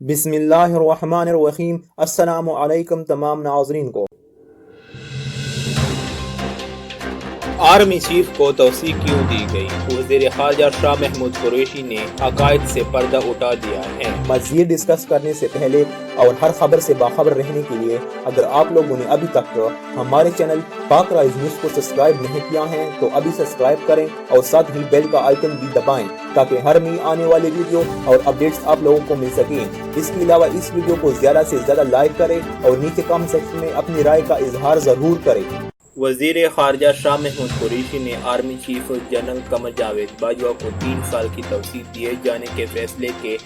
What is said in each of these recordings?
बिस्मिल्लाहिर्रहमानिर्रहीम। अस्सलामु अलैकुम तमाम नाज़रीन को। आर्मी चीफ को तौसीक क्यों दी गई? वज़ीर ख़ारजा शाह महमूद कुरैशी ने अकायद से पर्दा उठा दिया है। मज़ीद डिस्कस करने से पहले और हर खबर से बाखबर रहने के लिए अगर आप लोगों ने अभी तक हमारे चैनल पाक राइज न्यूज़ को सब्सक्राइब नहीं किया है तो अभी सब्सक्राइब करें और साथ ही बेल का आइकन भी दबाएं ताकि हर नई आने वाली वीडियो और अपडेट्स आप लोगों को मिल सकें। इसके अलावा इस वीडियो को ज़्यादा से ज़्यादा लाइक करें और नीचे कमेंट सेक्शन में अपनी राय का इजहार ज़रूर करें। वज़ीर ख़ारजा शाह महमूद कुरैशी ने army chief general Qamar Javed Bajwa को 3 साल की तौसीक दिए जाने के फैसले के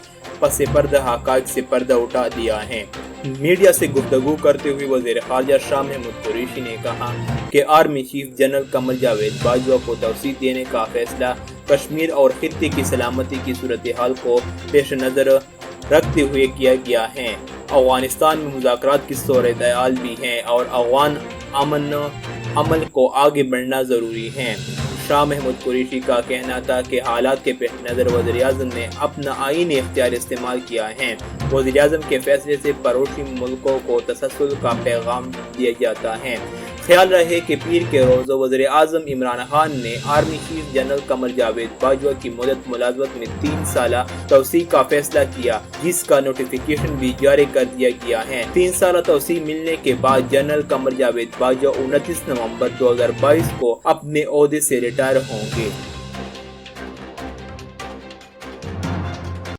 पस पर्दा हक़ाइक़ से पर्दा उठा दिया है। मीडिया से गुफ्तगू करते हुए वज़ीर ख़ारजा शाह महमूद कुरैशी ने कहा कि army chief general Qamar Javed Bajwa को तौसीक देने का फैसला कश्मीर और खित्ते की सलामती की सूरत हाल को पेश नज़र रखते हुए किया गया है। अफ़गानिस्तान में मुज़ाकरात की सूरत हाल भी है और अफ़गान अमल को आगे बढ़ना ज़रूरी है। शाह महमूद कुरैशी का कहना था कि हालात के पेश नज़र वज़ीर-ए-आज़म ने अपना आईनी इख्तियार इस्तेमाल किया है। वज़ीर-ए-आज़म के फैसले से पड़ोसी मुल्कों को तसल्सल का पैगाम दिया जाता है। ख्याल रहे कि पीर के रोज़ वज़ीर-ए-आज़म इमरान खान ने army chief general Qamar Javed Bajwa की मुद्दत मुलाज़मत में 3 साल तौसीक का फैसला किया, जिसका नोटिफिकेशन भी जारी कर दिया गया है। 3 साल तौसीक मिलने के बाद जनरल कमर जावेद बाजवा 29 नवंबर 2022 को अपने ओहदे से रिटायर होंगे।